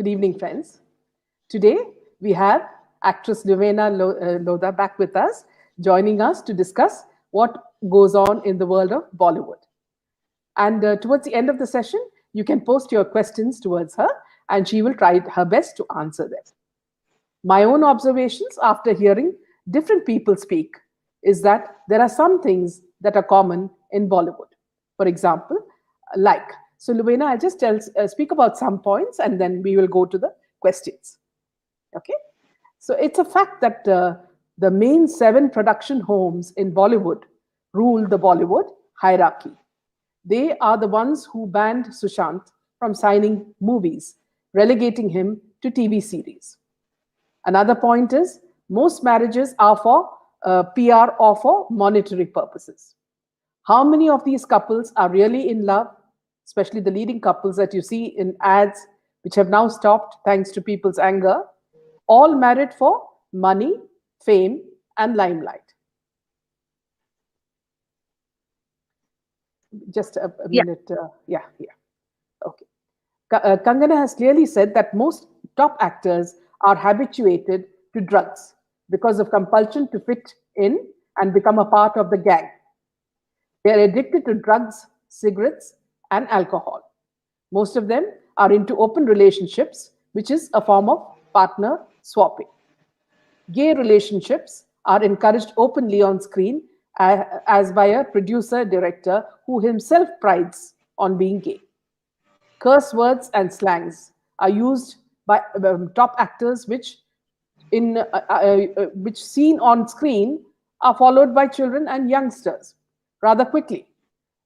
Good evening, friends. Today, we have actress Luvena Lodha back with us, joining us to discuss what goes on in the world of Bollywood. And towards the end of the session, you can post your questions towards her, and she will try her best to answer them. My own observations after hearing different people speak is that there are some things that are common in Bollywood. For example, like, so Luvena, I'll just speak about some points and then we will go to the questions. Okay? So it's a fact that the main 7 production homes in Bollywood rule the Bollywood hierarchy. They are the ones who banned Sushant from signing movies, relegating him to TV series. Another point is most marriages are for PR or for monetary purposes. How many of these couples are really in love, especially the leading couples that you see in ads, which have now stopped thanks to people's anger, all married for money, fame, and limelight? Just a Yeah, minute. Yeah. Okay. Kangana has clearly said that most top actors are habituated to drugs because of compulsion to fit in and become a part of the gang. They are addicted to drugs, cigarettes, and alcohol. Most of them are into open relationships, which is a form of partner swapping. Gay relationships are encouraged openly on screen as by a producer director who himself prides on being gay. Curse words and slangs are used by top actors, which seen on screen are followed by children and youngsters rather quickly.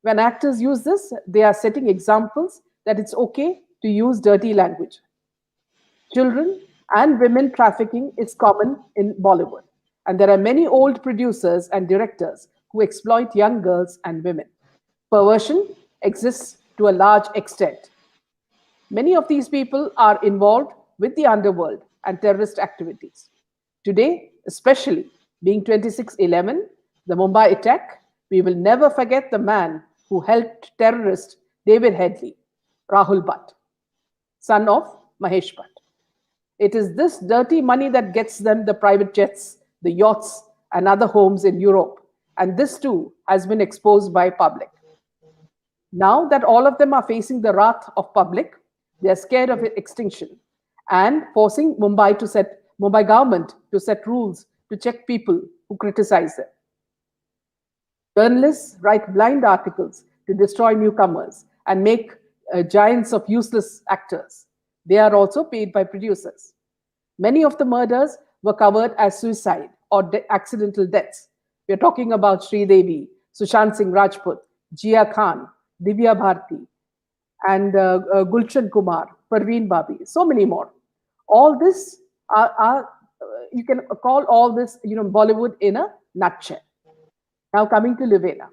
When actors use this, they are setting examples that it's okay to use dirty language. Children and women trafficking is common in Bollywood, and there are many old producers and directors who exploit young girls and women. Perversion exists to a large extent. Many of these people are involved with the underworld and terrorist activities. Today, especially being 26/11, the Mumbai attack, we will never forget the man who helped terrorist David Headley, Rahul Bhatt, son of Mahesh Bhatt. It is this dirty money that gets them the private jets, the yachts, and other homes in Europe. And this too has been exposed by public. Now that all of them are facing the wrath of public, they are scared of extinction and forcing Mumbai government to set rules to check people who criticize them. Journalists write blind articles to destroy newcomers and make giants of useless actors. They are also paid by producers. Many of the murders were covered as suicide or accidental deaths. We are talking about Sri Devi, Sushant Singh Rajput, Jia Khan, Divya Bharti, and Gulshan Kumar, Parveen Babi, so many more. All this you can call all this, Bollywood in a nutshell. Now coming to Luvena.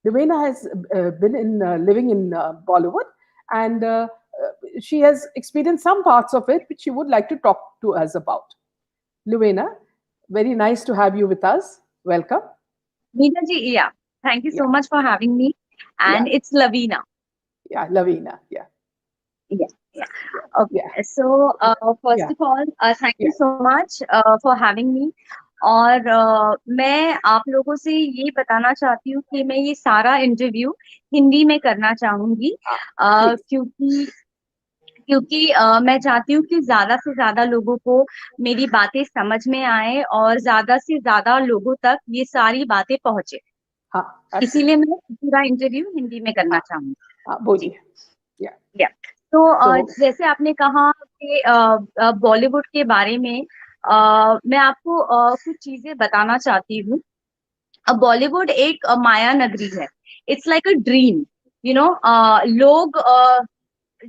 Luvena has been living in Bollywood, and she has experienced some parts of it, which she would like to talk to us about. Luvena, very nice to have you with us. Welcome. Meena ji, yeah. Thank you Yeah, so much for having me. yeah, And it's Lavina. yeah, Lavina. Yeah, Yeah, yeah. yeah, yeah, Okay. So, first yeah, of all, thank yeah. you so much for having me. और मैं आप लोगों से ये बताना चाहती हूँ कि मैं ये सारा इंटरव्यू हिंदी में करना चाहूंगी Please. क्योंकि क्योंकि मैं चाहती हूँ कि ज्यादा से ज्यादा लोगों को मेरी बातें समझ में आए और ज्यादा से ज्यादा लोगों तक ये सारी बातें पहुंचे। हाँ, इसीलिए absolutely. मैं पूरा इंटरव्यू हिंदी में करना हाँ, चाहूंगी। हाँ, जी, बोलिए. Yeah. या तो So, जैसे आपने कहा कि बॉलीवुड के बारे में मैं आपको कुछ चीजें बताना चाहती हूँ। बॉलीवुड एक माया नगरी है। It's like a dream, you know. लोग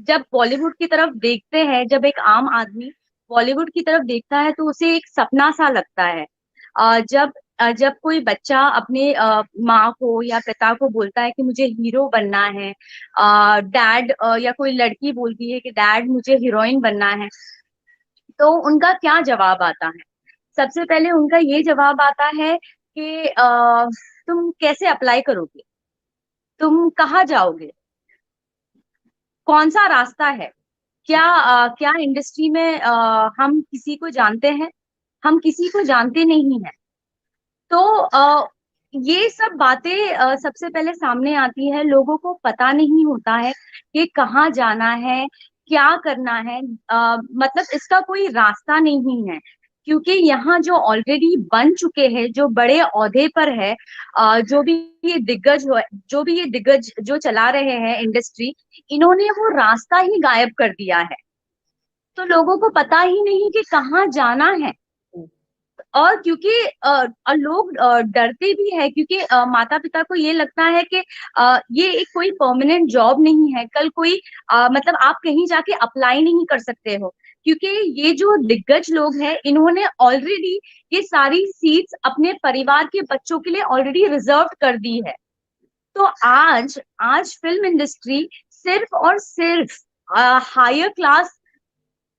जब बॉलीवुड की तरफ देखते हैं, जब एक आम आदमी बॉलीवुड की तरफ देखता है तो उसे एक सपना सा लगता है। जब कोई बच्चा अपने माँ को या पिता को बोलता है कि मुझे हीरो बनना है, डैड या कोई लड़की बोलती है कि डैड मुझे हीरोइन बनना है, तो उनका क्या जवाब आता है? सबसे पहले उनका ये जवाब आता है कि तुम कैसे अप्लाई करोगे, तुम कहाँ जाओगे, कौन सा रास्ता है, क्या इंडस्ट्री में हम किसी को जानते हैं? हम किसी को जानते नहीं हैं। तो ये सब बातें सबसे पहले सामने आती है, लोगों को पता नहीं होता है कि कहाँ जाना है, क्या करना है। मतलब इसका कोई रास्ता नहीं है, क्योंकि यहाँ जो ऑलरेडी बन चुके हैं, जो बड़े ओहदे पर है, जो भी ये दिग्गज जो चला रहे हैं इंडस्ट्री, इन्होंने वो रास्ता ही गायब कर दिया है। तो लोगों को पता ही नहीं कि कहाँ जाना है। और क्योंकि लोग डरते भी है, क्योंकि माता पिता को ये लगता है कि ये एक कोई परमानेंट जॉब नहीं है, कल कोई मतलब आप कहीं जाके अप्लाई नहीं कर सकते हो, क्योंकि ये जो दिग्गज लोग हैं, इन्होंने ऑलरेडी ये सारी सीट्स अपने परिवार के बच्चों के लिए ऑलरेडी रिजर्व कर दी है। तो आज आज फिल्म इंडस्ट्री सिर्फ और सिर्फ हायर क्लास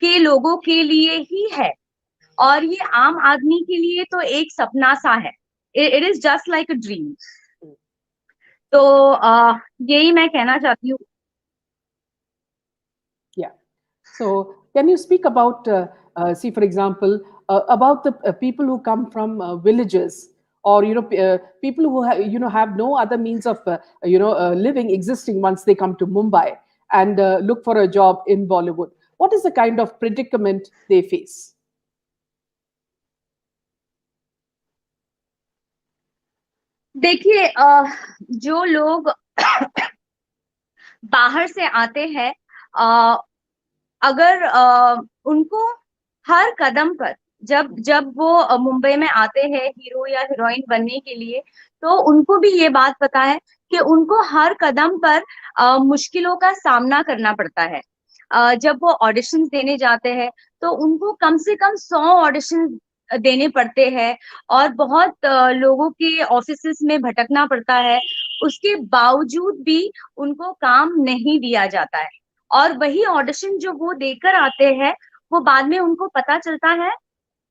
के लोगों के लिए ही है, और ये आम आदमी के लिए तो एक सपना सा है। It is just like a dream. तो यही मैं कहना चाहती हूँ। Yeah. So, can you speak about, see, for example, about the people who come from villages, or people who have no other means of living existing once they come to Mumbai and look for a job in Bollywood? What is the kind of predicament they face? देखिए, जो लोग बाहर से आते हैं, अ, अगर उनको हर कदम पर, जब जब वो मुंबई में आते हैं हीरो या हीरोइन बनने के लिए, तो उनको भी ये बात पता है कि उनको हर कदम पर मुश्किलों का सामना करना पड़ता है। जब वो ऑडिशंस देने जाते हैं, तो उनको कम से कम 100 ऑडिशन देने पड़ते हैं, और बहुत लोगों के ऑफिसेस में भटकना पड़ता है। उसके बावजूद भी उनको काम नहीं दिया जाता है, और वही ऑडिशन जो वो देकर आते हैं, वो बाद में उनको पता चलता है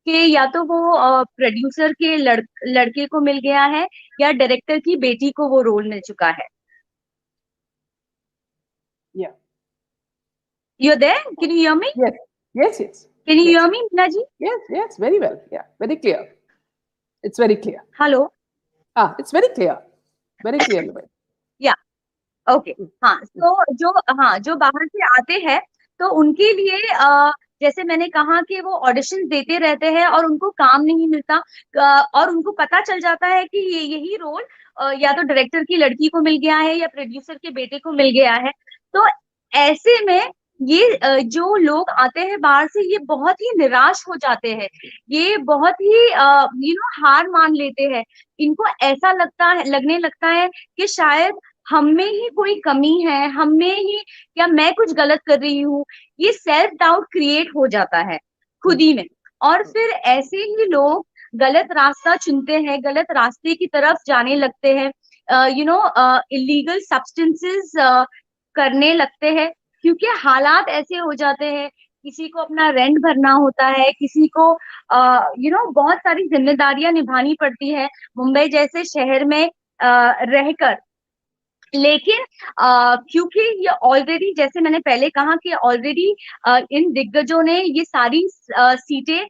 कि या तो वो प्रोड्यूसर के लड़के को मिल गया है, या डायरेक्टर की बेटी को वो रोल मिल चुका है। Yeah. You're there? Can you hear me? Yes. Yes. Yes. Can you Yes. hear me, Meena ji? Yes. Yes. Very well. Yeah. Very clear. It's very clear. Hello? It's very clear. Very clear. या okay. हाँ, तो जो बाहर से आते हैं, तो उनके लिए जैसे मैंने कहा कि वो ऑडिशन देते रहते हैं और उनको काम नहीं मिलता, और उनको पता चल जाता है कि यही रोल या तो डायरेक्टर की लड़की को मिल गया है, या प्रोड्यूसर के बेटे को मिल गया है। तो ऐसे में ये जो लोग आते हैं बाहर से, ये बहुत ही निराश हो जाते हैं, ये बहुत ही हार मान लेते हैं। इनको ऐसा लगने लगता है कि शायद हम में ही कोई कमी है, हम में ही, या मैं कुछ गलत कर रही हूँ। ये सेल्फ डाउट क्रिएट हो जाता है खुद ही में, और फिर ऐसे ही लोग गलत रास्ता चुनते हैं, गलत रास्ते की तरफ जाने लगते हैं, इलीगल सब्सटेंसेस करने लगते हैं, क्योंकि हालात ऐसे हो जाते हैं। किसी को अपना रेंट भरना होता है, किसी को बहुत सारी जिम्मेदारियां निभानी पड़ती है मुंबई जैसे शहर में रहकर। लेकिन क्योंकि ये ऑलरेडी, जैसे मैंने पहले कहा कि ऑलरेडी इन दिग्गजों ने ये सारी सीटें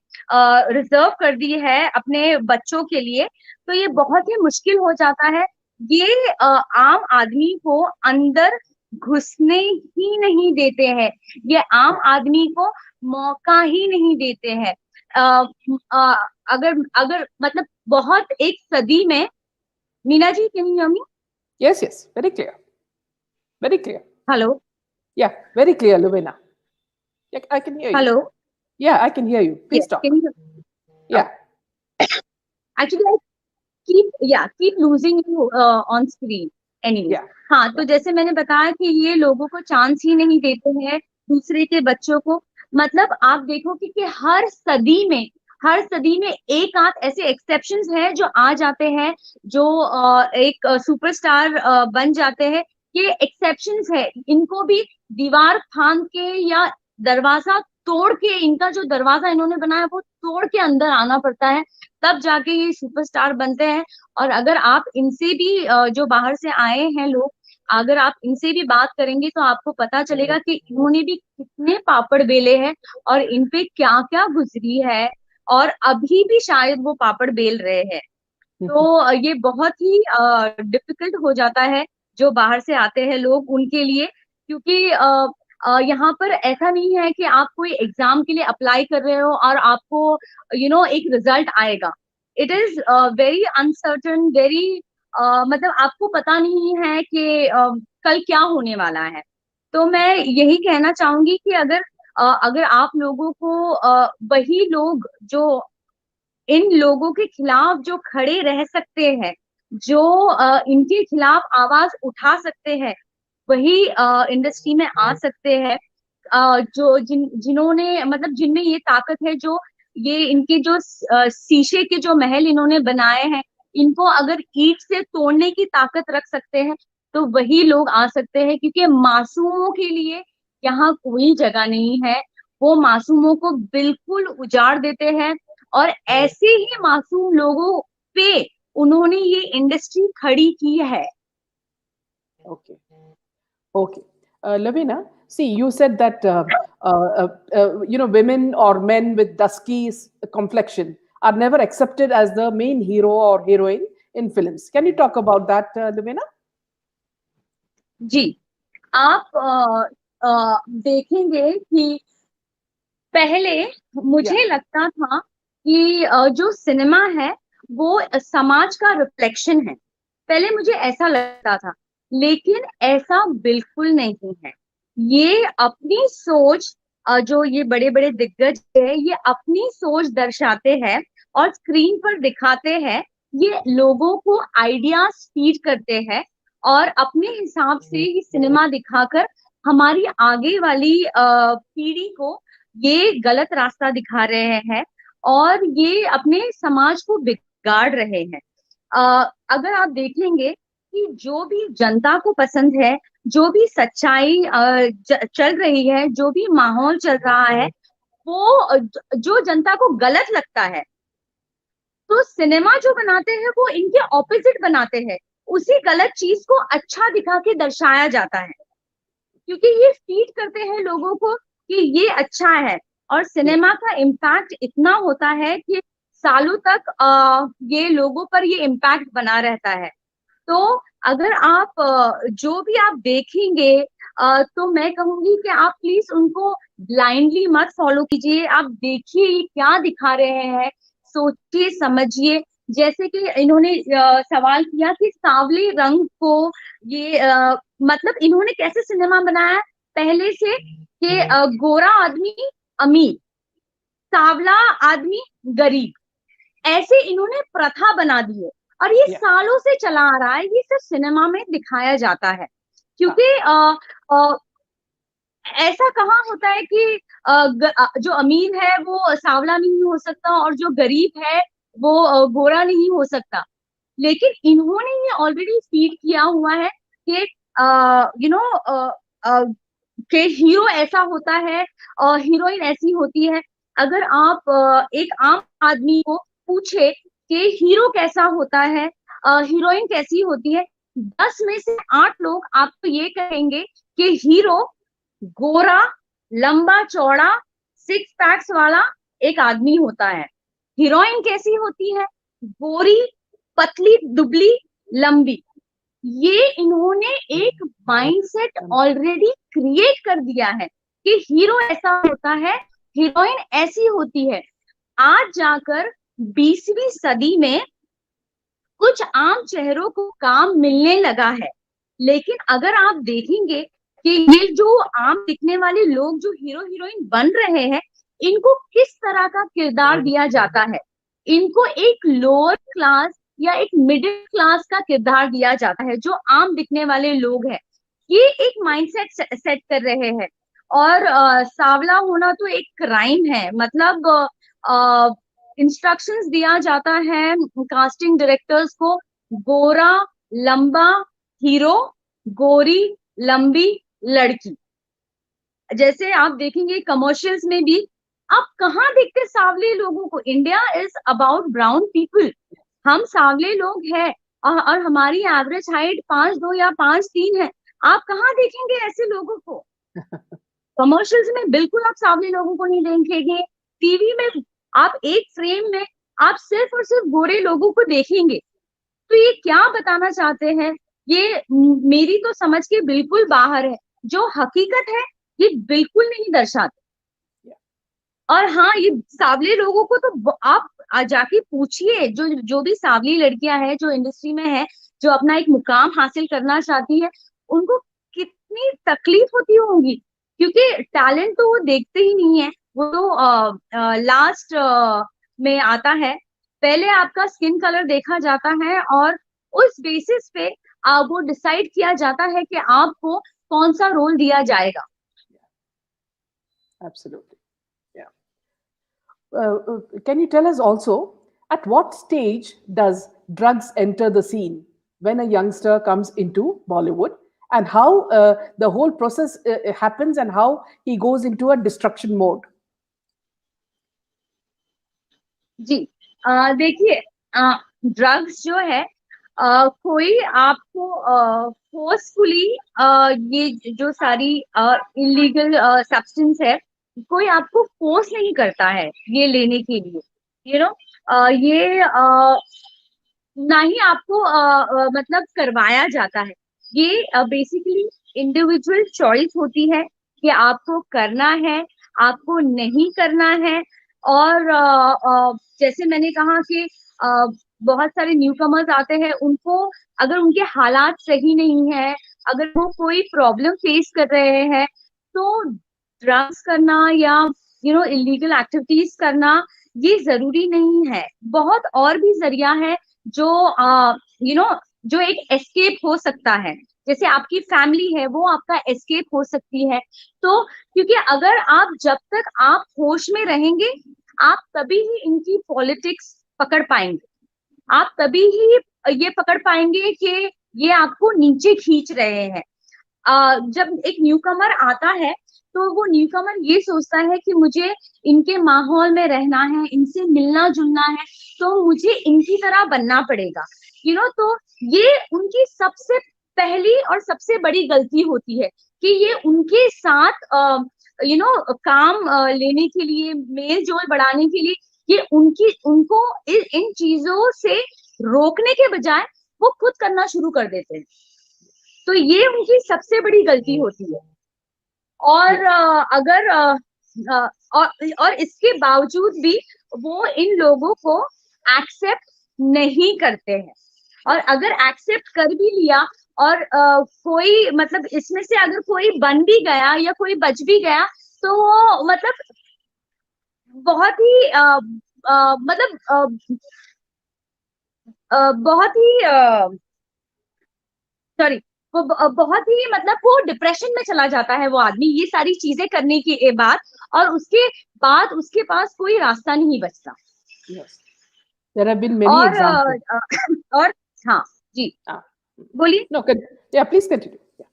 रिजर्व कर दी है अपने बच्चों के लिए, तो ये बहुत ही मुश्किल हो जाता है। ये आम आदमी को अंदर घुसने ही नहीं देते हैं, ये आम आदमी को मौका ही नहीं देते हैं। अगर अगर मतलब बहुत एक सदी में, Meena ji, can you hear me? Yes, yes, very clear. Very clear. Hello? Yeah, very clear, Lovena. Yeah, I can hear you. Hello? Yeah, I can hear you. Please Yes, talk. can you? Yeah. Actually, I keep losing you on screen. Anyway. Yeah. हाँ, तो जैसे मैंने बताया कि ये लोगों को chance ही नहीं देते हैं, दूसरे के बच्चों को। मतलब आप देखोगे कि हर सदी में एक आध ऐसे एक्सेप्शंस हैं जो आ जाते हैं, जो एक सुपरस्टार बन जाते हैं। ये एक्सेप्शंस है, इनको भी दीवार फांद के या दरवाजा तोड़ के, इनका जो दरवाजा इन्होंने बनाया वो तोड़ के अंदर आना पड़ता है, तब जाके ये सुपरस्टार बनते हैं। और अगर आप इनसे भी जो बाहर से आए हैं लोग, अगर आप इनसे भी बात करेंगे तो आपको पता चलेगा कि इन्होंने भी कितने पापड़ बेले हैं और इन पे क्या क्या गुजरी है, और अभी भी शायद वो पापड़ बेल रहे हैं। तो ये बहुत ही डिफिकल्ट हो जाता है जो बाहर से आते हैं लोग उनके लिए, क्योंकि यहाँ पर ऐसा नहीं है कि आप कोई एग्जाम के लिए अप्लाई कर रहे हो और आपको एक रिजल्ट आएगा। It is very uncertain, very मतलब आपको पता नहीं है कि कल क्या होने वाला है। तो मैं यही कहना चाहूंगी कि अगर आप लोगों को वही लोग जो इन लोगों के खिलाफ जो खड़े रह सकते हैं, जो इनके खिलाफ आवाज उठा सकते हैं, वही इंडस्ट्री में आ सकते हैं। जो जिन्होंने मतलब जिनमें ये ताकत है, जो ये इनके जो शीशे के जो महल इन्होंने बनाए हैं, इनको अगर ईंट से तोड़ने की ताकत रख सकते हैं तो वही लोग आ सकते हैं, क्योंकि मासूमों के लिए यहाँ कोई जगह नहीं है। वो मासूमों को बिल्कुल उजाड़ देते हैं, और ऐसे ही मासूम लोगों पे उन्होंने ये इंडस्ट्री खड़ी की है। Okay. Okay. Lavina, see, you said that women or men with dusky complexion are never accepted as the main hero or heroine in films. Can you talk about that, Lavina? जी, आप देखेंगे कि पहले Yeah. मुझे लगता था कि जो cinema है वो समाज का रिफ्लेक्शन है। पहले मुझे ऐसा लगता था, लेकिन ऐसा बिल्कुल नहीं है। ये अपनी सोच, जो ये बड़े बड़े दिग्गज है, ये अपनी सोच दर्शाते हैं और स्क्रीन पर दिखाते हैं। ये लोगों को आइडियाज फीड करते हैं और अपने हिसाब से ही सिनेमा दिखाकर हमारी आगे वाली पीढ़ी को ये गलत रास्ता दिखा रहे हैं और ये अपने समाज को बिगाड़ रहे हैं। अगर आप देखेंगे कि जो भी जनता को पसंद है, जो भी सच्चाई चल रही है, जो भी माहौल चल रहा है, वो जो जनता को गलत लगता है, तो सिनेमा जो बनाते हैं वो इनके ऑपोजिट बनाते हैं। उसी गलत चीज को अच्छा दिखा के दर्शाया जाता है, क्योंकि ये फीड करते हैं लोगों को कि ये अच्छा है। और Yeah. सिनेमा का इम्पैक्ट इतना होता है कि सालों तक ये लोगों पर ये इम्पैक्ट बना रहता है। तो अगर आप जो भी आप देखेंगे, तो मैं कहूंगी कि आप प्लीज उनको ब्लाइंडली मत फॉलो कीजिए। आप देखिए ये क्या दिखा रहे हैं, सोचिए समझिए। जैसे कि इन्होंने सवाल किया कि सांवले रंग को ये मतलब इन्होंने कैसे सिनेमा बनाया पहले से कि गोरा आदमी अमीर, सांवला आदमी गरीब, ऐसे इन्होंने प्रथा बना दी है। और ये Yeah. सालों से चला आ रहा है, ये सिर्फ सिनेमा में दिखाया जाता है। क्योंकि ऐसा कहाँ होता है कि जो अमीर है वो सांवला नहीं हो सकता और जो गरीब है वो गोरा नहीं हो सकता। लेकिन इन्होंने ये ऑलरेडी फीड किया हुआ है कि यू नो कि हीरो ऐसा होता है और हीरोइन ऐसी होती है। अगर आप एक आम आदमी को पूछे कि हीरो कैसा होता है, हीरोइन कैसी होती है, 10 में से 8 लोग आपको ये कहेंगे कि हीरो गोरा, लंबा चौड़ा, 6 पैक्स वाला एक आदमी होता है। हीरोइन कैसी होती है? गोरी, पतली, दुबली, लंबी। ये इन्होंने एक माइंडसेट ऑलरेडी क्रिएट कर दिया है कि हीरो ऐसा होता है, हीरोइन ऐसी होती है। आज जाकर 20वीं सदी में कुछ आम चेहरों को काम मिलने लगा है। लेकिन अगर आप देखेंगे कि ये जो आम दिखने वाले लोग जो हीरो हीरोइन बन रहे हैं, इनको किस तरह का किरदार दिया जाता है। इनको एक लोअर क्लास या एक मिडिल क्लास का किरदार दिया जाता है, जो आम दिखने वाले लोग हैं। ये एक माइंडसेट सेट कर रहे हैं। और सांवला होना तो एक क्राइम है। मतलब इंस्ट्रक्शंस दिया जाता है कास्टिंग डायरेक्टर्स को, गोरा लंबा हीरो, गोरी लंबी लड़की। जैसे आप देखेंगे कमर्शियल्स में भी आप कहाँ देखते सांवले लोगों को। India is about brown people. हम सांवले लोग हैं और हमारी एवरेज हाइट 5'2" या 5'3" है। आप कहाँ देखेंगे ऐसे लोगों को? कमर्शियल्स में बिल्कुल आप सांवले लोगों को नहीं देखेंगे। टीवी में आप एक फ्रेम में आप सिर्फ और सिर्फ गोरे लोगों को देखेंगे। तो ये क्या बताना चाहते हैं? ये मेरी तो समझ के बिल्कुल बाहर है। जो हकीकत है ये बिल्कुल नहीं दर्शाते। और हाँ, ये सांवले लोगों को तो आप जाके पूछिए, जो जो भी सांवली लड़कियां हैं जो इंडस्ट्री में है, जो अपना एक मुकाम हासिल करना चाहती है, उनको कितनी तकलीफ होती होगी, क्योंकि टैलेंट तो वो देखते ही नहीं है। वो तो लास्ट में आता है। पहले आपका स्किन कलर देखा जाता है और उस बेसिस पे वो डिसाइड किया जाता है कि आपको कौन सा रोल दिया जाएगा। Absolutely. Yeah. Can you tell us also at what stage does drugs enter the scene when a youngster comes into Bollywood, and how the whole process happens, and how he goes into a destruction mode? जी, देखिए, drugs जो है, कोई आपको forcefully ये जो सारी illegal substance है, कोई आपको फोर्स नहीं करता है ये लेने के लिए। यू नो, ये ना ही आपको मतलब करवाया जाता है। ये बेसिकली इंडिविजुअल चॉइस होती है कि आपको करना है, आपको नहीं करना है। और जैसे मैंने कहा कि बहुत सारे न्यू कमर्स आते हैं, उनको अगर उनके हालात सही नहीं है, अगर वो कोई प्रॉब्लम फेस कर रहे हैं, तो ड्रग्स करना या इलीगल एक्टिविटीज करना ये जरूरी नहीं है। बहुत और भी जरिया है जो यू नो जो एक एस्केप हो सकता है। जैसे आपकी फैमिली है, वो आपका एस्केप हो सकती है। तो क्योंकि अगर आप जब तक आप होश में रहेंगे, आप तभी ही इनकी पॉलिटिक्स पकड़ पाएंगे। आप तभी ही ये पकड़ पाएंगे कि ये आपको नीचे खींच रहे हैं। जब एक न्यूकमर आता है, तो वो न्यूकमर ये सोचता है कि मुझे इनके माहौल में रहना है, इनसे मिलना जुलना है, तो मुझे इनकी तरह बनना पड़ेगा। तो ये उनकी सबसे पहली और सबसे बड़ी गलती होती है कि ये उनके साथ काम लेने के लिए, मेल जोल बढ़ाने के लिए, ये उनको इन चीजों से रोकने के बजाय वो खुद करना शुरू कर देते हैं। तो ये उनकी सबसे बड़ी गलती होती है। और अगर और इसके बावजूद भी वो इन लोगों को एक्सेप्ट नहीं करते हैं। और अगर एक्सेप्ट कर भी लिया और कोई मतलब इसमें से अगर कोई बन भी गया या कोई बच भी गया, तो वो मतलब बहुत ही बहुत ही सॉरी, वो बहुत ही मतलब वो डिप्रेशन में चला जाता है वो आदमी, ये सारी चीजें करने के बाद। और उसके बाद उसके पास कोई रास्ता नहीं बचता। Yes, there have been many और examples. और हाँ जी, Ah, बोलिए। no, yeah, please continue. Yeah.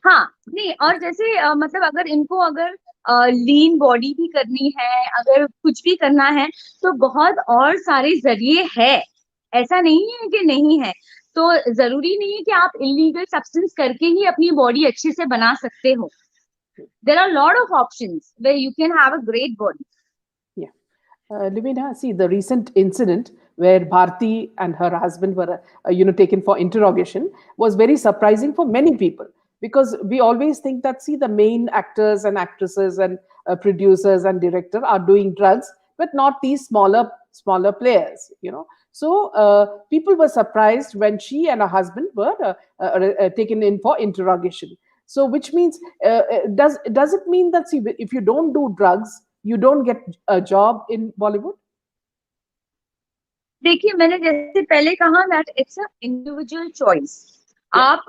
हाँ, नहीं, और जैसे मतलब अगर इनको अगर लीन बॉडी भी करनी है, अगर कुछ भी करना है, तो बहुत और सारे जरिए है। ऐसा नहीं है कि नहीं है। तो जरूरी नहीं है कि आप इलीगल सब्सटेंस करके ही अपनी बॉडी अच्छे से बना सकते हो। There are lot of options where you can have a great body. Yeah. Lumina, see the recent incident where Bharti and her husband were, taken for interrogation was very surprising for many people, because we always think that, see, the main actors and actresses and producers and director are doing drugs, but not these smaller players. So people were surprised when she and her husband were taken in for interrogation. So, which means, does it mean that, see, if you don't do drugs, you don't get a job in Bollywood? देखिए, मैंने जैसे पहले कहा that it's a individual choice. आप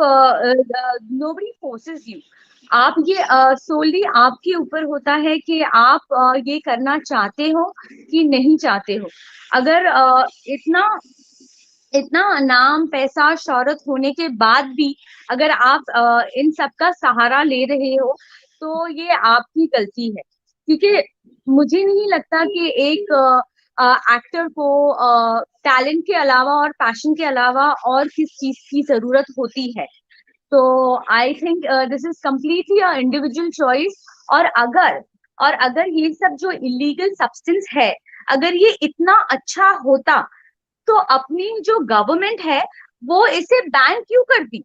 nobody forces you. आप ये सोली आपके ऊपर होता है कि आप ये करना चाहते हो कि नहीं चाहते हो। अगर इतना इतना नाम, पैसा, शोहरत होने के बाद भी अगर आप इन सब का सहारा ले रहे हो, तो ये आपकी गलती है। क्योंकि मुझे नहीं लगता कि एक एक्टर को टैलेंट के अलावा और पैशन के अलावा और किस चीज की जरूरत होती है। तो I think this is completely a individual choice. और अगर ये सब जो इलीगल सब्सटेंस है, अगर ये इतना अच्छा होता तो अपनी जो गवर्नमेंट है वो इसे बैन क्यों करती?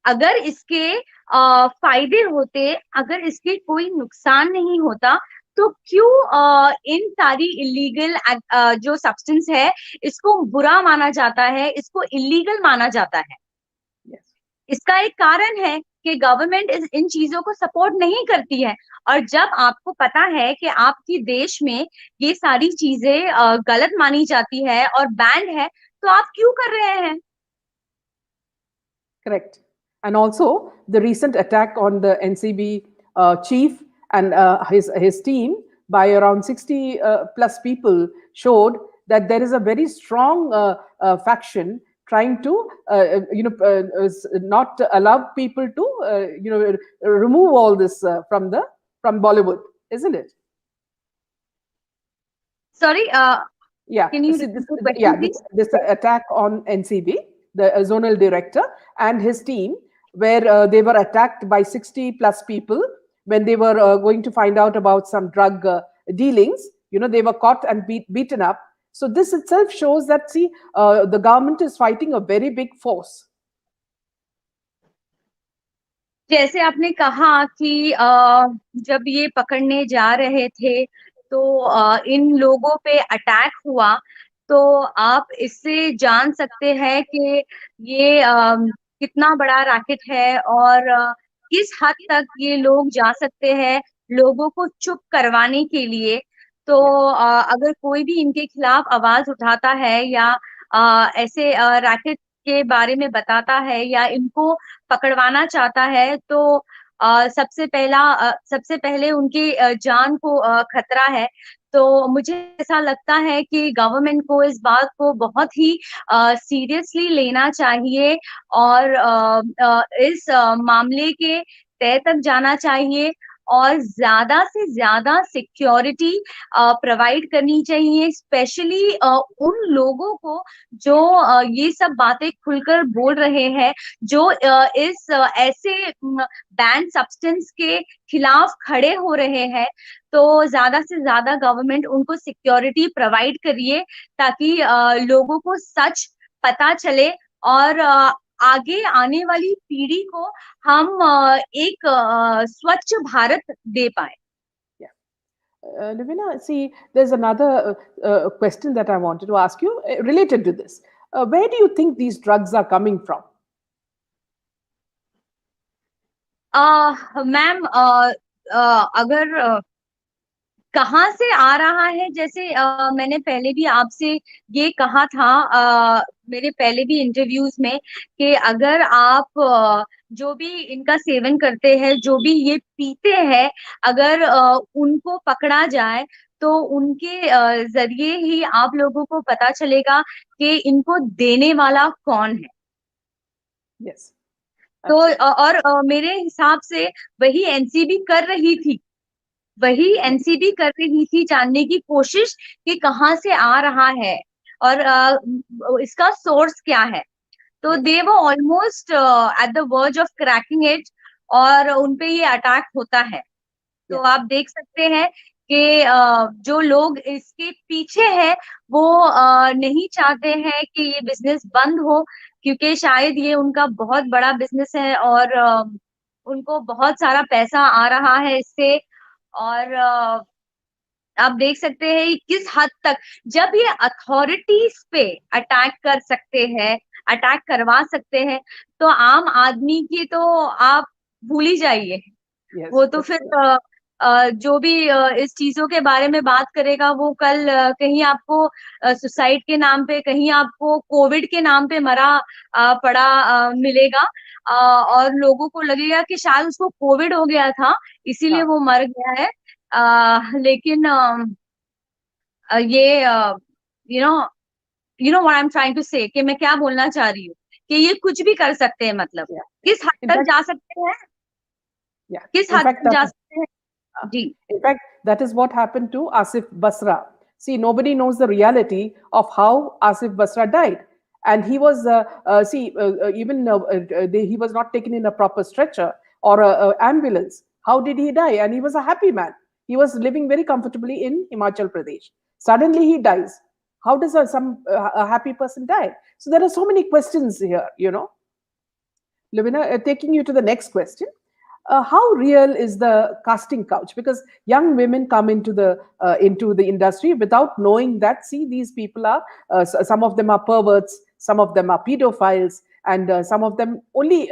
अगर इसके फायदे होते, अगर इसके कोई नुकसान नहीं होता, तो क्यों इन सारी इलीगल जो सब्सटेंस है इसको बुरा माना जाता है, इसको इलीगल माना जाता है? Yes. इसका एक कारण है कि गवर्नमेंट इन चीजों को सपोर्ट नहीं करती है। और जब आपको पता है कि आपके देश में ये सारी चीजें गलत मानी जाती है और बैंड है, तो आप क्यों कर रहे हैं? Correct. And also the recent attack on the NCB chief and his team by around 60 plus people showed that there is a very strong faction trying to not allow people to remove all this from Bollywood, isn't it? Sorry, Yeah, can you see repeat this, the question, yeah, please? this attack on NCB, the zonal director and his team, where they were attacked by 60 plus people when they were going to find out about some drug dealings. They were caught and beaten up. So this itself shows that, see, the government is fighting a very big force. जैसे आपने कहा कि जब ये पकड़ने जा रहे थे तो इन लोगों पे अटैक हुआ, तो आप इससे जान सकते हैं कि ये कितना बड़ा रैकेट है और किस हद तक ये लोग जा सकते हैं लोगों को चुप करवाने के लिए। तो अगर कोई भी इनके खिलाफ आवाज उठाता है या ऐसे रैकेट के बारे में बताता है या इनको पकड़वाना चाहता है, तो सबसे पहले उनकी जान को खतरा है। तो मुझे ऐसा लगता है कि गवर्नमेंट को इस बात को बहुत ही सीरियसली लेना चाहिए और इस मामले के तह तक जाना चाहिए और ज्यादा से ज्यादा सिक्योरिटी प्रोवाइड करनी चाहिए, स्पेशली उन लोगों को जो ये सब बातें खुलकर बोल रहे हैं, जो इस ऐसे बैन सब्सटेंस के खिलाफ खड़े हो रहे हैं। तो ज्यादा से ज्यादा गवर्नमेंट उनको सिक्योरिटी प्रोवाइड करिए ताकि लोगों को सच पता चले और आगे आने वाली पीढ़ी को हम एक स्वच्छ भारत दे पाए। Navina, see, there's another question that I wanted to ask you related to this. Where do you think these drugs are coming from? Ma'am, अगर कहाँ से आ रहा है, जैसे मैंने पहले भी आपसे ये कहा था मेरे पहले भी इंटरव्यूज में कि अगर आप जो भी इनका सेवन करते हैं, जो भी ये पीते हैं, अगर उनको पकड़ा जाए तो उनके जरिए ही आप लोगों को पता चलेगा कि इनको देने वाला कौन है। Yes. तो और मेरे हिसाब से वही एनसीबी कर रही थी, वही एनसीबी कर रही थी जानने की कोशिश कि कहाँ से आ रहा है और इसका सोर्स क्या है। तो दे वो almost at the verge of cracking it और उनपे ये अटैक होता है। तो आप देख सकते हैं कि जो लोग इसके पीछे हैं वो नहीं चाहते हैं कि ये बिजनेस बंद हो, क्योंकि शायद ये उनका बहुत बड़ा बिजनेस है और उनको बहुत सारा पैसा आ रहा है इससे। और आप देख सकते हैं कि किस हद तक जब ये अथॉरिटीज पे अटैक कर सकते हैं, अटैक करवा सकते हैं, तो आम आदमी की तो आप भूल ही जाइए। Yes, वो तो फिर जो भी इस चीजों के बारे में बात करेगा वो कल कहीं आपको सुसाइड के नाम पे, कहीं आपको कोविड के नाम पे मरा पड़ा मिलेगा और लोगों को लगेगा कि शायद उसको कोविड हो गया था इसीलिए वो मर गया है। लेकिन ये you know what I am trying to say, कि मैं क्या बोलना चाह रही हूँ कि ये कुछ भी कर सकते हैं, मतलब किस हद तक जा सकते हैं, किस हद तक जा सकते हैं। जी, in fact, that is what happened to Asif Basra. See, nobody knows the reality of how Asif Basra died. and he was he was not taken in a proper stretcher or a ambulance. How did he die? And he was a happy man. He was living very comfortably in Himachal Pradesh. Suddenly he dies. How does a happy person die? So there are so many questions here, you know. Lovina, taking you to the next question. How real is the casting couch? Because young women come into the industry without knowing that. See, these people are some of them are perverts, some of them are pedophiles, and some of them only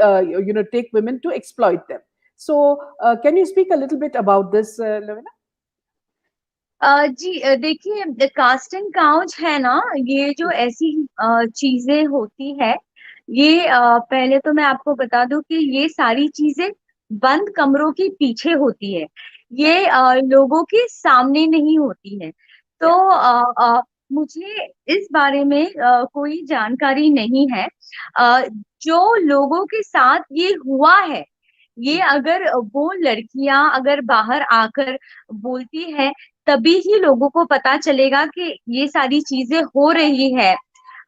take women to exploit them. So, can you speak a little bit about this, Lovina? जी देखिए casting couch है ना, ये जो ऐसी चीजें होती है, ये पहले तो मैं आपको बता दूं कि ये सारी चीजें बंद कमरों के पीछे होती है, ये लोगों के सामने नहीं होती है। तो मुझे इस बारे में कोई जानकारी नहीं है। जो लोगों के साथ ये हुआ है, ये अगर वो लड़कियां अगर बाहर आकर बोलती है, तभी ही लोगों को पता चलेगा कि ये सारी चीजें हो रही है।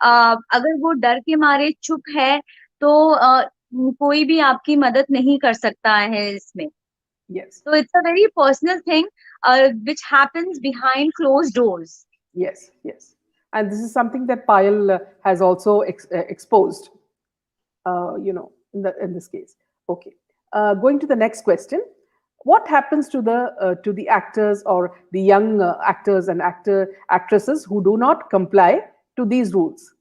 अगर वो डर के मारे चुप है तो कोई भी आपकी मदद नहीं कर सकता है इसमें। Yes. So it's a very personal thing which happens behind closed doors. Yes, yes. And this is something that Payal has also exposed, in this case. Okay. Going to the next question. What happens to the actors or the young actors and actresses who do not comply to these rules?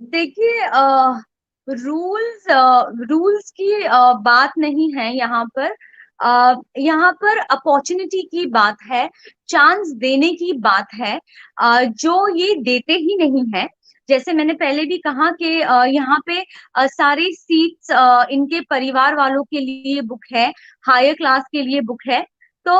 देखिए rules की बात नहीं है यहाँ पर। यहाँ पर opportunity की बात है, चांस देने की बात है, जो ये देते ही नहीं है। जैसे मैंने पहले भी कहा कि यहाँ पे सारी सीट्स इनके परिवार वालों के लिए बुक है, हायर क्लास के लिए बुक है। तो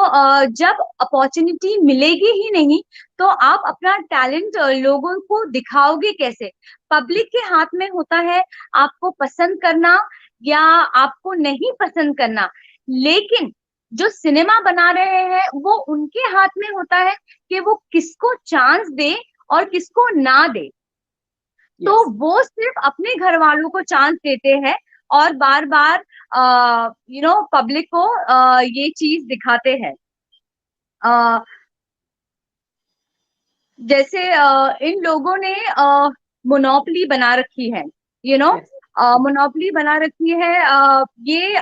जब अपॉर्चुनिटी मिलेगी ही नहीं तो आप अपना टैलेंट लोगों को दिखाओगे कैसे? पब्लिक के हाथ में होता है आपको पसंद करना या आपको नहीं पसंद करना, लेकिन जो सिनेमा बना रहे हैं वो उनके हाथ में होता है कि वो किसको चांस दे और किसको ना दे। तो वो सिर्फ अपने घर वालों को चांस देते हैं और बार बार पब्लिक को ये चीज दिखाते हैं। जैसे इन लोगों ने मोनोपोली बना रखी है, मोनोपोली बना रखी है। ये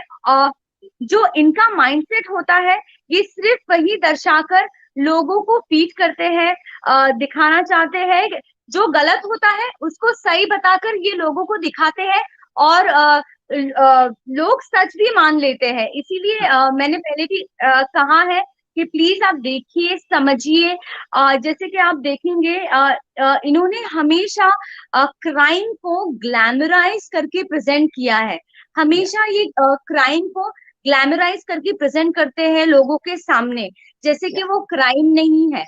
जो इनका माइंडसेट होता है, ये सिर्फ वही दर्शाकर लोगों को फीड करते हैं, दिखाना चाहते हैं। जो गलत होता है उसको सही बताकर ये लोगों को दिखाते हैं और लोग सच भी मान लेते हैं। इसीलिए मैंने पहले भी कहा है कि प्लीज आप देखिए, समझिए। जैसे कि आप देखेंगे इन्होंने हमेशा क्राइम को ग्लैमराइज करके प्रेजेंट किया है। हमेशा ये क्राइम को ग्लैमराइज करके प्रेजेंट करते हैं लोगों के सामने, जैसे कि वो क्राइम नहीं है।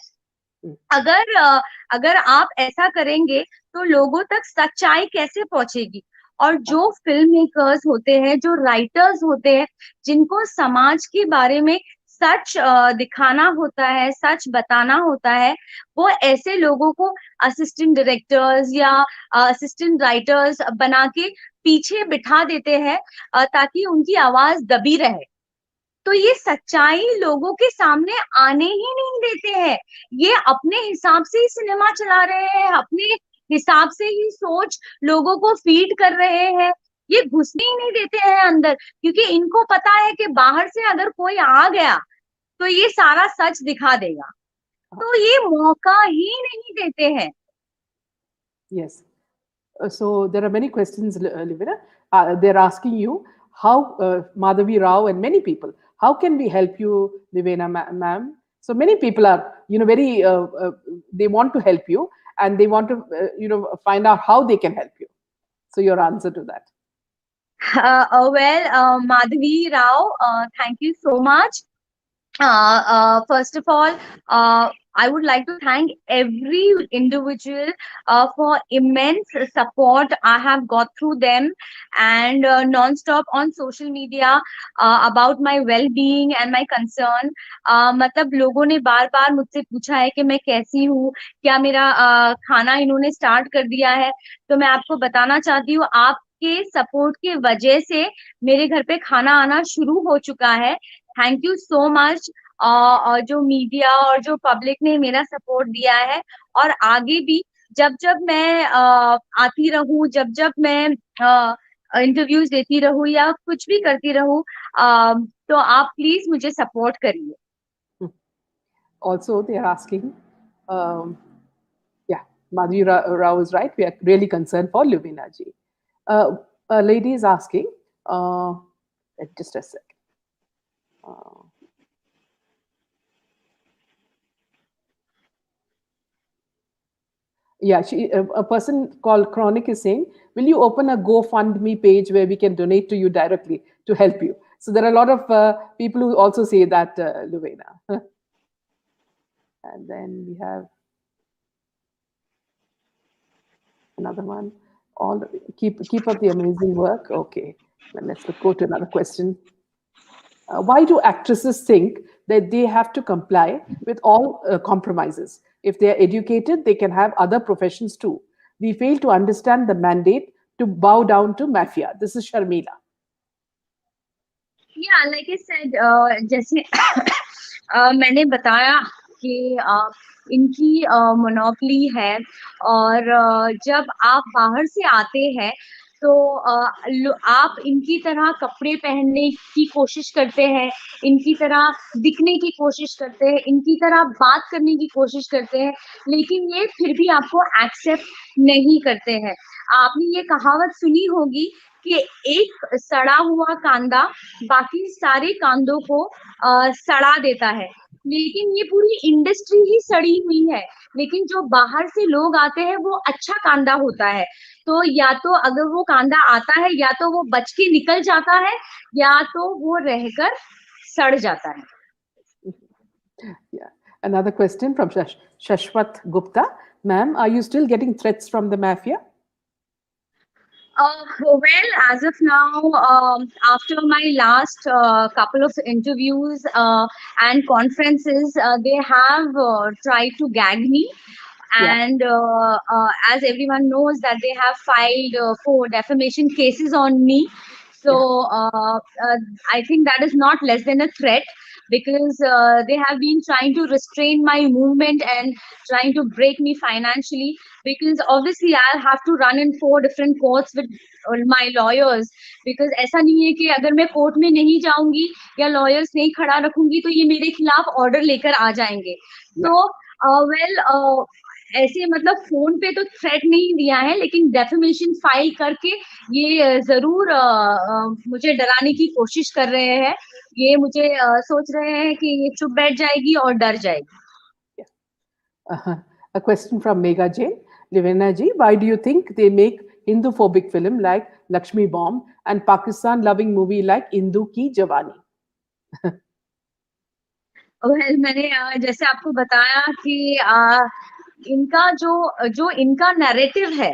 अगर आप ऐसा करेंगे तो लोगों तक सच्चाई कैसे पहुंचेगी? और जो फिल्म मेकर्स होते हैं, जो राइटर्स होते हैं, जिनको समाज के बारे में सच दिखाना होता है, सच बताना होता है, वो ऐसे लोगों को असिस्टेंट डायरेक्टर्स या असिस्टेंट राइटर्स बना के पीछे बिठा देते हैं ताकि उनकी आवाज दबी रहे। तो ये सच्चाई लोगों के सामने आने ही नहीं देते हैं। ये अपने हिसाब से ही सिनेमा चला रहे हैं, अपने हिसाब से ही सोच लोगों को फीड कर रहे हैं। ये घुसने ही नहीं देते हैं अंदर, क्योंकि इनको पता है कि बाहर से अगर कोई आ गया तो ये सारा सच दिखा देगा, तो ये मौका ही नहीं देते हैं। Yes. So there are many questions, Livina. They're asking you how, Madhavi Rao and many people, how can we help you, Livina ma'am? So many people are, very, they want to help you and they want to, find out how they can help you. So your answer to that. Madhavi Rao, thank you so much. First of all, I would like to thank every individual for immense support I have got through them, and non-stop on social media about my well-being and my concern. मतलब लोगों ने बार बार मुझसे पूछा है कि मैं कैसी हूँ, क्या मेरा खाना इन्होंने स्टार्ट कर दिया है। तो मैं आपको बताना चाहती हूँ, आपके सपोर्ट की वजह से मेरे घर पे खाना आना शुरू हो चुका है। Thank you so much. और जो मीडिया और जो पब्लिक ने मेरा सपोर्ट दिया है, और आगे भी जब जब मैं आती रहूं, जब जब मैं इंटरव्यूज देती रहूं या कुछ भी करती रहूं, तो आप प्लीज मुझे सपोर्ट करिए। Also, they are asking, um, yeah, Madhuri Rao is right. We are really concerned for Lubina ji. A lady is asking, just a sec. Uh, yeah, a person called Chronic is saying, will you open a GoFundMe page where we can donate to you directly to help you? So there are a lot of people who also say that, Lubina. And then we have another one. All keep up the amazing work. Okay, then let's go to another question. Why do actresses think that they have to comply with all compromises? If they are educated, they can have other professions too. We fail to understand the mandate to bow down to mafia. This is Sharmila. या like I said, जैसे मैंने बताया कि इनकी monopoly है, और जब आप बाहर से आते हैं तो आप इनकी तरह कपड़े पहनने की कोशिश करते हैं, इनकी तरह दिखने की कोशिश करते हैं, इनकी तरह बात करने की कोशिश करते हैं, लेकिन ये फिर भी आपको एक्सेप्ट नहीं करते हैं। आपने ये कहावत सुनी होगी कि एक सड़ा हुआ कांदा बाकी सारे कांदों को सड़ा देता है, लेकिन ये पूरी इंडस्ट्री ही सड़ी हुई है। लेकिन जो बाहर से लोग आते हैं वो अच्छा कांदा होता है, तो या तो अगर वो कांदा आता है या तो वो बच के निकल जाता है, या तो वो रहकर सड़ जाता है। Yeah. Another question from Shashwat Gupta. Ma'am, are you still getting threats from the mafia? Well, as of now, after my last couple of interviews and conferences, they have tried to gag me. Yeah. And as everyone knows, that they have filed 4 defamation cases on me. So I think that is not less than a threat, because they have been trying to restrain my movement and trying to break me financially, because obviously I'll have to run in 4 different courts with my lawyers, because ऐसा नहीं है कि अगर मैं court में नहीं जाऊंगी या लॉयर्स नहीं खड़ा रखूंगी तो ये मेरे खिलाफ ऑर्डर लेकर आ जाएंगे। तो वेल ऐसे मतलब फोन पे तो थ्रेट नहीं दिया है, लेकिन डेफेमेशन फाइल करके ये जरूर मुझे डराने की कोशिश कर रहे हैं। ये मुझे सोच रहे हैं कि ये चुप बैठ जाएगी और डर जाएगी। A question from Megha Jain. Livena ji, why do you think they make Hindu-phobic film like Lakshmi Bomb and Pakistan-loving movie like Hindu Ki Jawani? Well मैंने जैसे आपको बताया कि इनका जो जो इनका नैरेटिव है,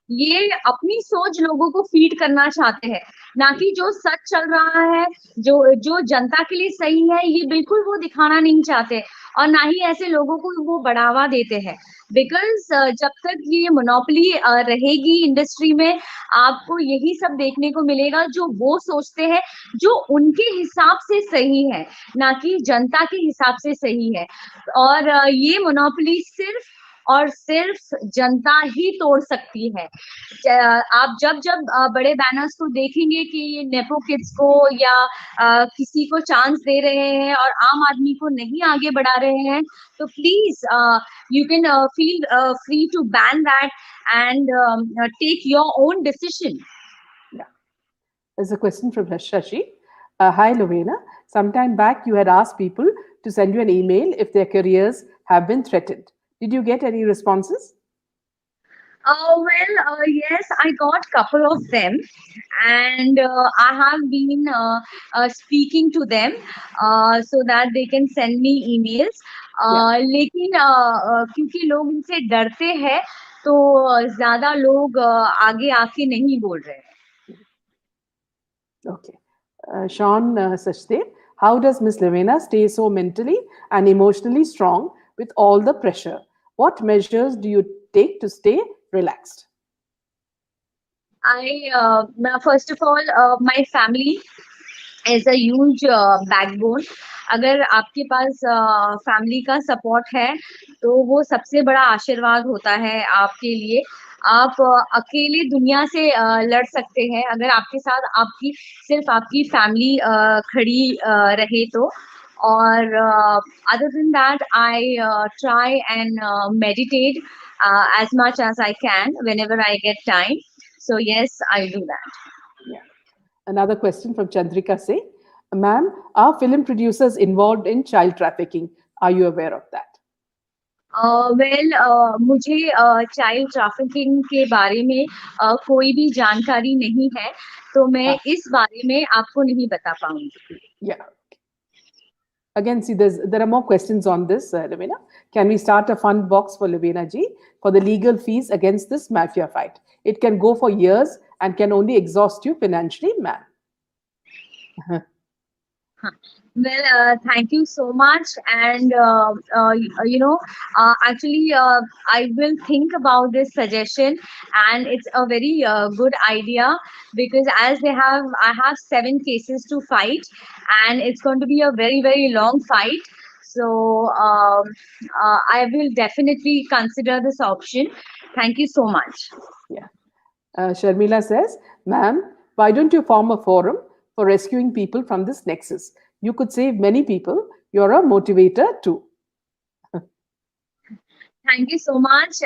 ये अपनी सोच लोगों को फीड करना चाहते हैं, ना कि जो सच चल रहा है, जो जो जनता के लिए सही है, ये बिल्कुल वो दिखाना नहीं चाहते, और ना ही ऐसे लोगों को वो बढ़ावा देते हैं। बिकॉज जब तक ये मोनोपोली रहेगी इंडस्ट्री में, आपको यही सब देखने को मिलेगा जो वो सोचते हैं, जो उनके हिसाब से सही है, ना कि जनता के हिसाब से सही है। और ये मोनोपोली सिर्फ और सिर्फ जनता ही तोड़ सकती है। आप जब जब बड़े बैनर्स को देखेंगे कि ये नेपो किड्स को या किसी को चांस दे रहे हैं और आम आदमी को नहीं आगे बढ़ा रहे हैं, तो please you can feel free to ban that and take your own decision. Yeah. There's a question from Shashi. Hi, Lovena. Sometime back, you had asked people to send you an email if their careers have been threatened. Did you get any responses? Yes, I got couple of them, and I have been speaking to them so that they can send me emails. Yeah. लेकिन क्योंकि लोग इनसे डरते हैं, तो ज्यादा लोग आगे आके नहीं बोल रहे हैं. Okay. Sean Sachdev, how does Miss Levena stay so mentally and emotionally strong with all the pressure? What measures do you take to stay relaxed? First of all, my family is a huge backbone. अगर आपके पास family का support है, तो वो सबसे बड़ा आशीर्वाद होता है आपके लिए. आप अकेले दुनिया से लड़ सकते हैं अगर आपके साथ आपकी सिर्फ आपकी फैमिली खड़ी रहे तो. और other than that, I try and meditate as much as I can whenever I get time. So yes, I do that. Yeah. Another question from Chandrika Se. Ma'am, are film producers involved in child trafficking? Are you aware of that? मुझे child trafficking के बारे में कोई भी जानकारी नहीं है, तो मैं Ah, इस बारे में आपको नहीं बता पाऊंगी. yeah. Again, see, there are more questions on this, Lavina. Can we start a fund box for Lavina ji for the legal fees against this mafia fight? It can go for years and can only exhaust you financially, ma'am. Thank you so much, and actually, I will think about this suggestion, and it's a very good idea because I have 7 cases to fight, and it's going to be a very very long fight. So I will definitely consider this option. Thank you so much. Yeah. Sharmila says, ma'am, why don't you form a forum for rescuing people from this nexus? You could save many people. You're a motivator too. Thank you so much.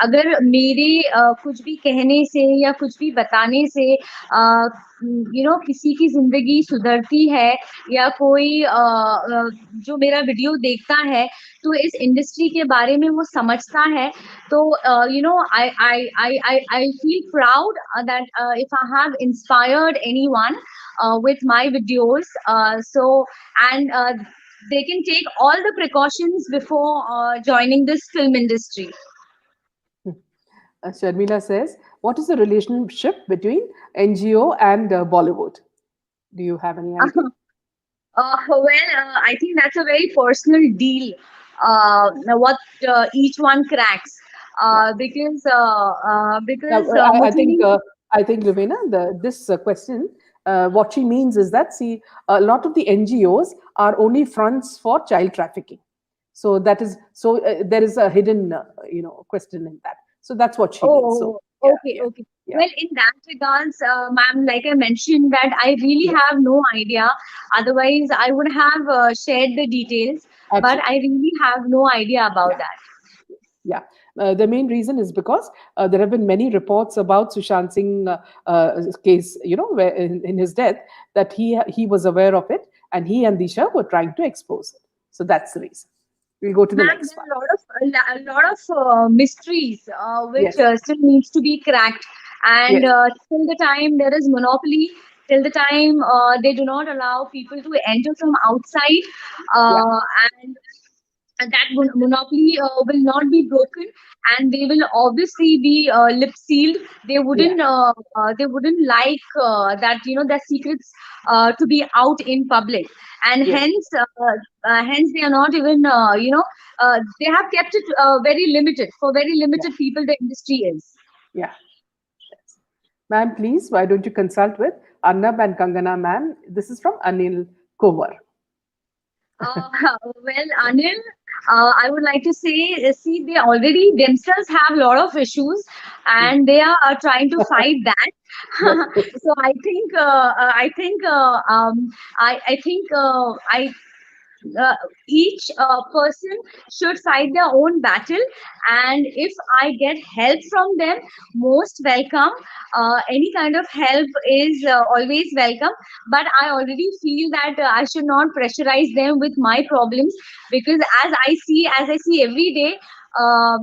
अगर मेरे कुछ भी कहने से या कुछ भी बताने से किसी की जिंदगी सुधरती है, या कोई जो मेरा वीडियो देखता है तो इस इंडस्ट्री के बारे में वो समझता है, तो I feel proud that if I have inspired anyone with my videos. So and they can take all the precautions before joining this film industry. Sharmila says, what is the relationship between NGO and Bollywood? Do you have any idea? I think that's a very personal deal. What each one cracks, because I think Lavina, this question, what she means is that, see, a lot of the NGOs are only fronts for child trafficking. So that is there is a hidden question in that. So that's what she means. So okay. Well, in that regards, ma'am, like I mentioned, that I really have no idea. Otherwise, I would have shared the details. Absolutely. But I really have no idea about that. Yeah. The main reason is because there have been many reports about Sushant Singh case, where in his death, that he was aware of it, and he and Disha were trying to expose it. So that's the reason. We'll go to the next one. A lot of mysteries which still needs to be cracked, and till the time there is monopoly, till the time they do not allow people to enter from outside, and that monopoly will not be broken, and they will obviously be lip sealed. They wouldn't like that their secrets to be out in public, and hence they are not even they have kept it very limited for very limited people. The industry is. Yeah. Yes. Ma'am, please, why don't you consult with Arnab and Kangana, ma'am? This is from Anil Kovar. Anil, I would like to say, see, they already themselves have a lot of issues, and they are trying to fight that. So I think each person should fight their own battle, and if I get help from them, most welcome. Any kind of help is always welcome, but I already feel that I should not pressurize them with my problems, because as I see every day,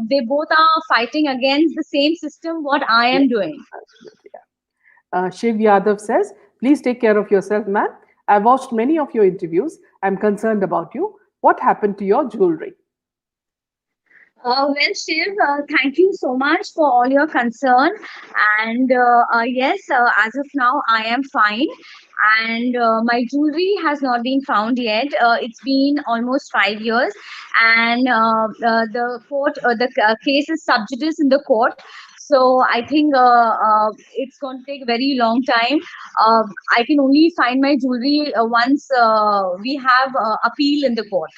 they both are fighting against the same system what I am doing. Absolutely, yeah. Shiv Yadav says, please take care of yourself, ma'am. I've watched many of your interviews. I'm concerned about you. What happened to your jewelry? Well, Shiv, thank you so much for all your concern. And yes, as of now, I am fine. And my jewelry has not been found yet. It's been almost 5 years, and the court, case is sub judice in the court. So I think it's going to take a very long time. I can only find my jewelry once we have appeal in the court.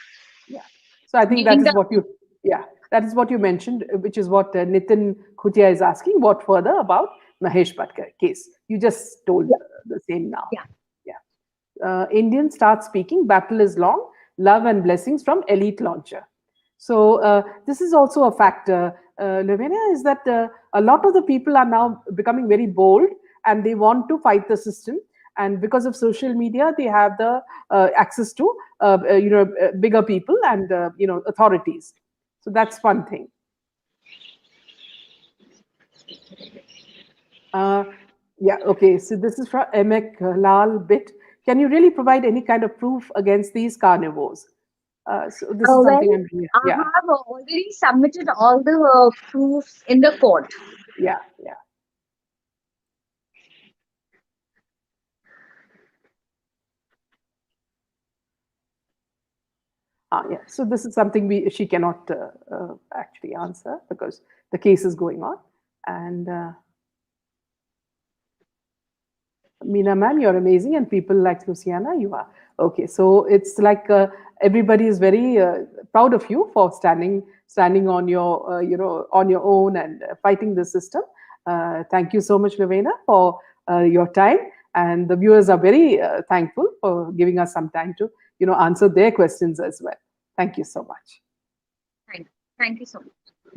Yeah. So I think that Meaning is what you, yeah, that is what you mentioned, which is what Nitin Khutia is asking. What further about Mahesh Bhatkar case? You just told the same now. Yeah. Indian start speaking. Battle is long. Love and blessings from Elite Launcher. So this is also a factor, Lavenia, is that a lot of the people are now becoming very bold and they want to fight the system. And because of social media, they have the access to bigger people and authorities. So that's one thing. Yeah, okay. So this is from Emek Lal Bit. Can you really provide any kind of proof against these carnivores? So this is something I'm doing. I have already submitted all the proofs in the court. Yeah. Yeah. So this is something she cannot actually answer because the case is going on. And Meena ma'am, you're amazing, and people like Luciana, you are okay. So it's like everybody is very proud of you for standing on your on your own and fighting the system. Thank you so much, Lavena, for your time, and the viewers are very thankful for giving us some time to answer their questions as well. Thank you so much. Thank you so much.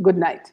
Good night.